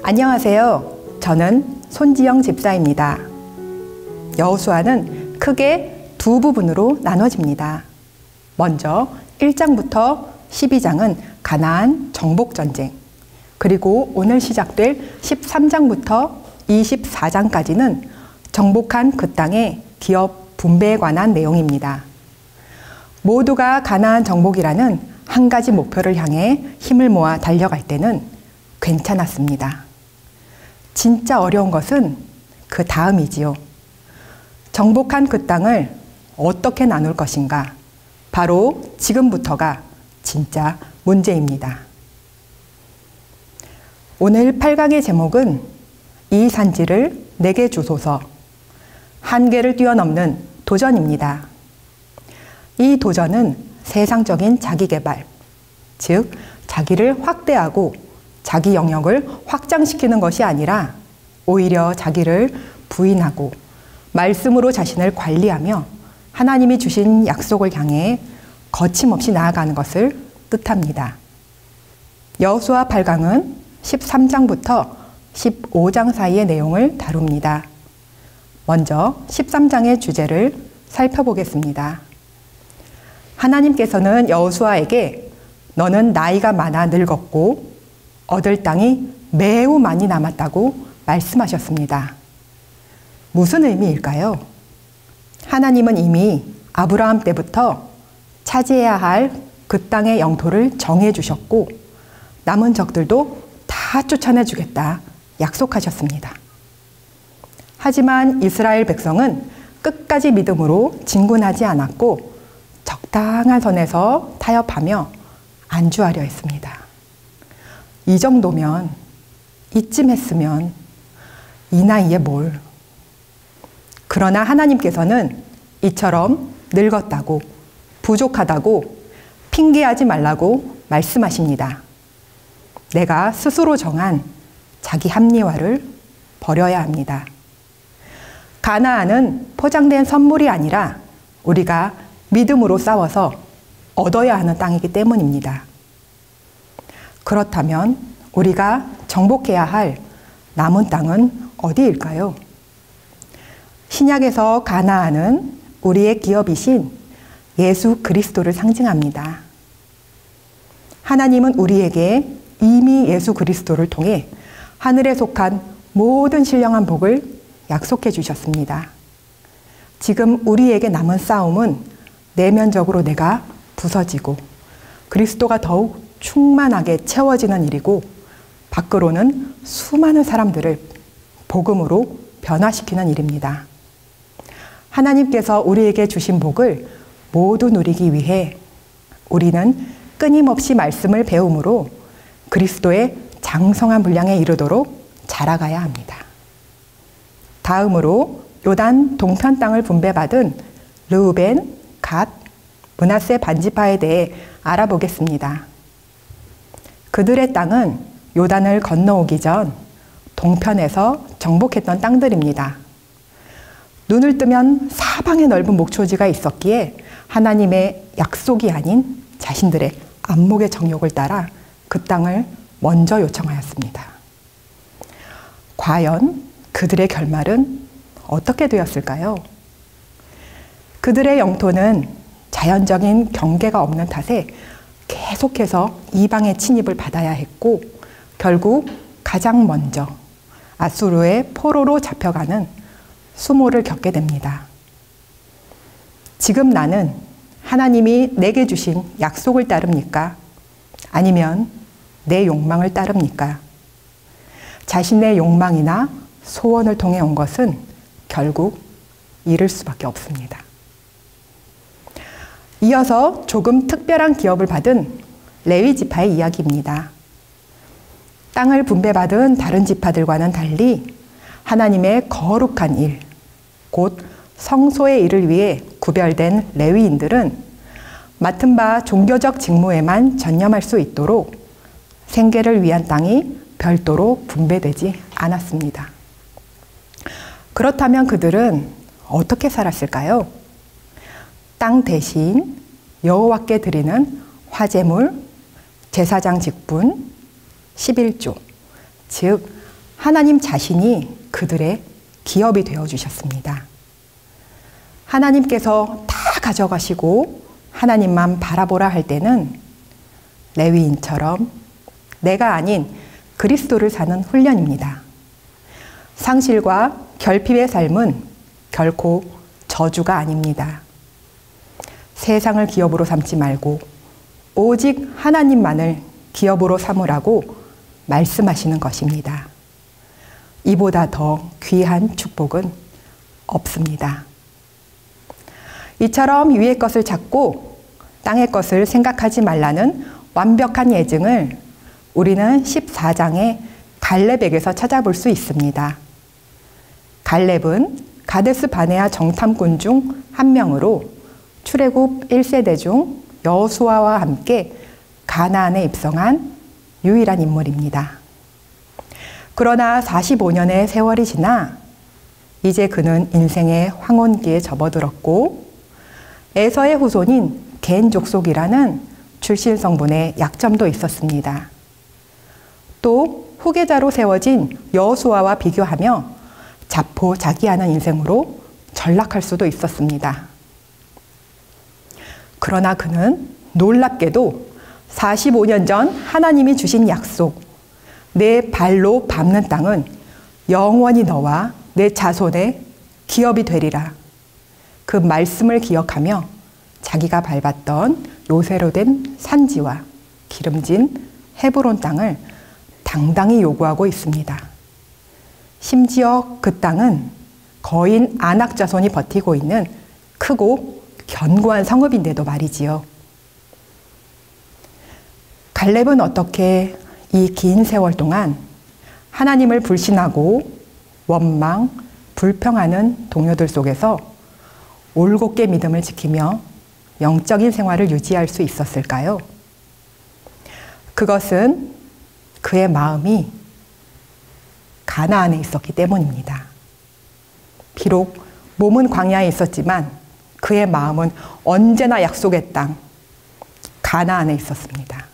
안녕하세요. 저는 손지영 집사입니다. 여호수아는 크게 두 부분으로 나눠집니다. 먼저 1장부터 12장은 가나안 정복전쟁, 그리고 오늘 시작될 13장부터 24장까지는 정복한 그 땅의 기업 분배에 관한 내용입니다. 모두가 가나안 정복이라는 한 가지 목표를 향해 힘을 모아 달려갈 때는 괜찮았습니다. 진짜 어려운 것은 그 다음이지요. 정복한 그 땅을 어떻게 나눌 것인가? 바로 지금부터가 진짜 문제입니다. 오늘 8강의 제목은 이 산지를 내게 주소서, 한계를 뛰어넘는 도전입니다. 이 도전은 세상적인 자기개발, 즉 자기를 확대하고 자기 영역을 확장시키는 것이 아니라 오히려 자기를 부인하고 말씀으로 자신을 관리하며 하나님이 주신 약속을 향해 거침없이 나아가는 것을 뜻합니다. 여호수아 8강은 13장부터 15장 사이의 내용을 다룹니다. 먼저 13장의 주제를 살펴보겠습니다. 하나님께서는 여호수아에게 너는 나이가 많아 늙었고 얻을 땅이 매우 많이 남았다고 말씀하셨습니다. 무슨 의미일까요? 하나님은 이미 아브라함 때부터 차지해야 할 그 땅의 영토를 정해 주셨고 남은 적들도 다 쫓아내 주겠다 약속하셨습니다. 하지만 이스라엘 백성은 끝까지 믿음으로 진군하지 않았고 적당한 선에서 타협하며 안주하려 했습니다. 이 정도면, 이쯤 했으면 이 나이에 뭘. 그러나 하나님께서는 이처럼 늙었다고, 부족하다고 핑계하지 말라고 말씀하십니다. 내가 스스로 정한 자기 합리화를 버려야 합니다. 가나안은 포장된 선물이 아니라 우리가 믿음으로 싸워서 얻어야 하는 땅이기 때문입니다. 그렇다면 우리가 정복해야 할 남은 땅은 어디일까요? 신약에서 가나안은 우리의 기업이신 예수 그리스도를 상징합니다. 하나님은 우리에게 이미 예수 그리스도를 통해 하늘에 속한 모든 신령한 복을 약속해 주셨습니다. 지금 우리에게 남은 싸움은 내면적으로 내가 부서지고 그리스도가 더욱 충만하게 채워지는 일이고 밖으로는 수많은 사람들을 복음으로 변화시키는 일입니다. 하나님께서 우리에게 주신 복을 모두 누리기 위해 우리는 끊임없이 말씀을 배움으로 그리스도의 장성한 분량에 이르도록 자라가야 합니다. 다음으로 요단 동편 땅을 분배받은 르우벤, 갓, 므낫세 반지파에 대해 알아보겠습니다. 그들의 땅은 요단을 건너오기 전 동편에서 정복했던 땅들입니다. 눈을 뜨면 사방에 넓은 목초지가 있었기에 하나님의 약속이 아닌 자신들의 안목의 정욕을 따라 그 땅을 먼저 요청하였습니다. 과연 그들의 결말은 어떻게 되었을까요? 그들의 영토는 자연적인 경계가 없는 탓에 계속해서 이방의 침입을 받아야 했고 결국 가장 먼저 아수르의 포로로 잡혀가는 수모를 겪게 됩니다. 지금 나는 하나님이 내게 주신 약속을 따릅니까? 아니면 내 욕망을 따릅니까? 자신의 욕망이나 소원을 통해 온 것은 결국 잃을 수밖에 없습니다. 이어서 조금 특별한 기업을 받은 레위 지파의 이야기입니다. 땅을 분배받은 다른 지파들과는 달리 하나님의 거룩한 일, 곧 성소의 일을 위해 구별된 레위인들은 맡은 바 종교적 직무에만 전념할 수 있도록 생계를 위한 땅이 별도로 분배되지 않았습니다. 그렇다면 그들은 어떻게 살았을까요? 땅 대신 여호와께 드리는 화제물, 제사장 직분, 11조, 즉 하나님 자신이 그들의 기업이 되어주셨습니다. 하나님께서 다 가져가시고 하나님만 바라보라 할 때는 레위인처럼 내가 아닌 그리스도를 사는 훈련입니다. 상실과 결핍의 삶은 결코 저주가 아닙니다. 세상을 기업으로 삼지 말고 오직 하나님만을 기업으로 삼으라고 말씀하시는 것입니다. 이보다 더 귀한 축복은 없습니다. 이처럼 위의 것을 찾고 땅의 것을 생각하지 말라는 완벽한 예증을 우리는 14장의 갈렙에게서 찾아볼 수 있습니다. 갈렙은 가데스 바네아 정탐꾼 중 한 명으로 출애굽 1세대 중 여호수아와 함께 가나안에 입성한 유일한 인물입니다. 그러나 45년의 세월이 지나 이제 그는 인생의 황혼기에 접어들었고 에서의 후손인 겐 족속이라는 출신 성분의 약점도 있었습니다. 또 후계자로 세워진 여호수아와 비교하며 자포자기하는 인생으로 전락할 수도 있었습니다. 그러나 그는 놀랍게도 45년 전 하나님이 주신 약속, 내 발로 밟는 땅은 영원히 너와 내 자손의 기업이 되리라. 그 말씀을 기억하며 자기가 밟았던 요새로 된 산지와 기름진 헤브론 땅을 당당히 요구하고 있습니다. 심지어 그 땅은 거인 아낙 자손이 버티고 있는 크고 견고한 성읍인데도 말이지요. 갈렙은 어떻게 이 긴 세월 동안 하나님을 불신하고 원망, 불평하는 동료들 속에서 올곧게 믿음을 지키며 영적인 생활을 유지할 수 있었을까요? 그것은 그의 마음이 가나안에 있었기 때문입니다. 비록 몸은 광야에 있었지만 그의 마음은 언제나 약속의 땅, 가나안에 있었습니다.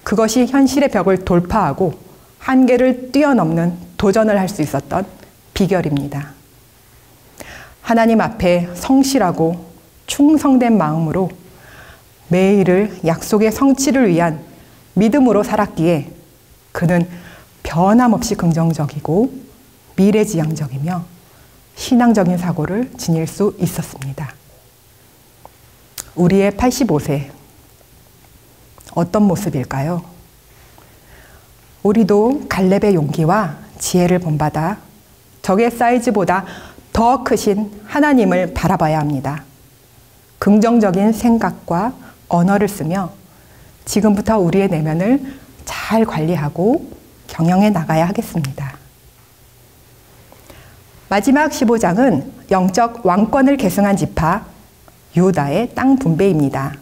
그것이 현실의 벽을 돌파하고 한계를 뛰어넘는 도전을 할 수 있었던 비결입니다. 하나님 앞에 성실하고 충성된 마음으로 매일을 약속의 성취를 위한 믿음으로 살았기에 그는 변함없이 긍정적이고 미래지향적이며 신앙적인 사고를 지닐 수 있었습니다. 우리의 85세, 어떤 모습일까요? 우리도 갈렙의 용기와 지혜를 본받아 적의 사이즈보다 더 크신 하나님을 바라봐야 합니다. 긍정적인 생각과 언어를 쓰며 지금부터 우리의 내면을 잘 관리하고 경영해 나가야 하겠습니다. 마지막 15장은 영적 왕권을 계승한 지파 유다의 땅 분배입니다.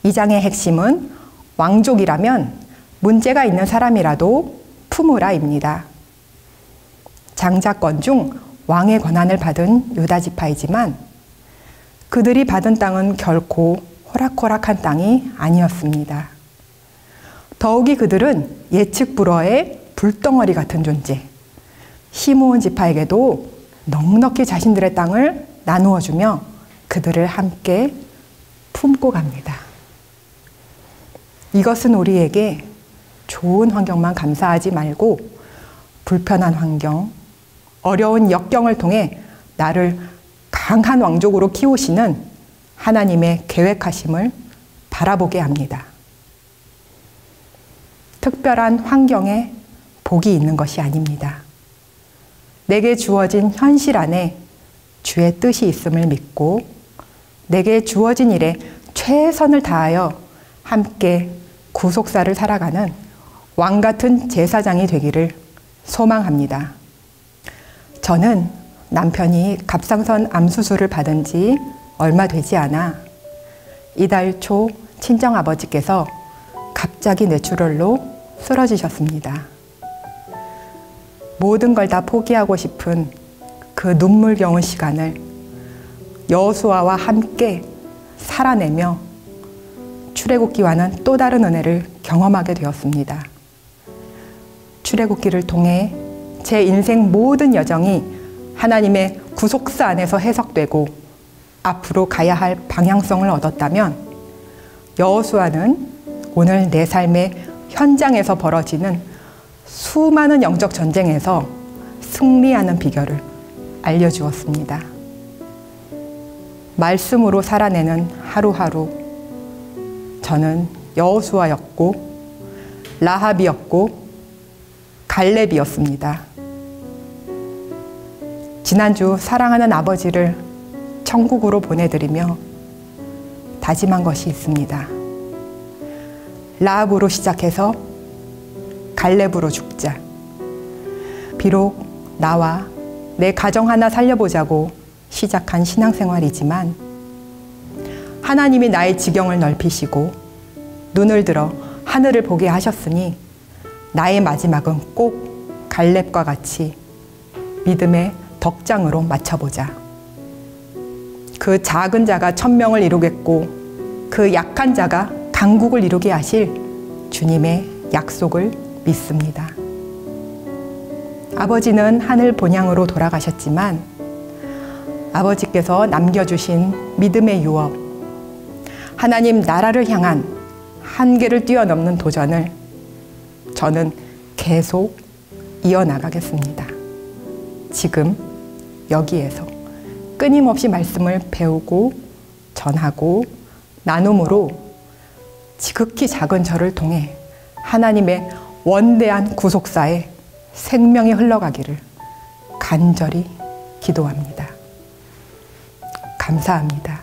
이 장의 핵심은 왕족이라면 문제가 있는 사람이라도 품으라입니다. 장자권 중 왕의 권한을 받은 유다 지파이지만 그들이 받은 땅은 결코 호락호락한 땅이 아니었습니다. 더욱이 그들은 예측 불허의 불덩어리 같은 존재, 시므온 지파에게도 넉넉히 자신들의 땅을 나누어 주며 그들을 함께 품고 갑니다. 이것은 우리에게 좋은 환경만 감사하지 말고 불편한 환경, 어려운 역경을 통해 나를 강한 왕족으로 키우시는 하나님의 계획하심을 바라보게 합니다. 특별한 환경에 복이 있는 것이 아닙니다. 내게 주어진 현실 안에 주의 뜻이 있음을 믿고 내게 주어진 일에 최선을 다하여 함께 구속사를 살아가는 왕 같은 제사장이 되기를 소망합니다. 저는 남편이 갑상선 암수술을 받은 지 얼마 되지 않아 이달 초 친정아버지께서 갑자기 뇌출혈로 쓰러지셨습니다. 모든 걸 다 포기하고 싶은 그 눈물겨운 시간을 여호수아와 함께 살아내며 출애굽기와는 또 다른 은혜를 경험하게 되었습니다. 출애굽기를 통해 제 인생 모든 여정이 하나님의 구속사 안에서 해석되고 앞으로 가야 할 방향성을 얻었다면 여호수아는 오늘 내 삶의 현장에서 벌어지는 수많은 영적 전쟁에서 승리하는 비결을 알려주었습니다. 말씀으로 살아내는 하루하루, 저는 여호수아였고 라합이었고 갈렙이었습니다. 지난주 사랑하는 아버지를 천국으로 보내드리며 다짐한 것이 있습니다. 라합으로 시작해서 갈렙으로 죽자. 비록 나와 내 가정 하나 살려보자고 시작한 신앙생활이지만 하나님이 나의 지경을 넓히시고 눈을 들어 하늘을 보게 하셨으니 나의 마지막은 꼭 갈렙과 같이 믿음의 덕장으로 맞춰보자. 그 작은 자가 천명을 이루겠고 그 약한 자가 강국을 이루게 하실 주님의 약속을 믿습니다. 아버지는 하늘 본향으로 돌아가셨지만 아버지께서 남겨주신 믿음의 유업, 하나님 나라를 향한 한계를 뛰어넘는 도전을 저는 계속 이어나가겠습니다. 지금 여기에서 끊임없이 말씀을 배우고 전하고 나눔으로 지극히 작은 저를 통해 하나님의 원대한 구속사에 생명이 흘러가기를 간절히 기도합니다. 감사합니다.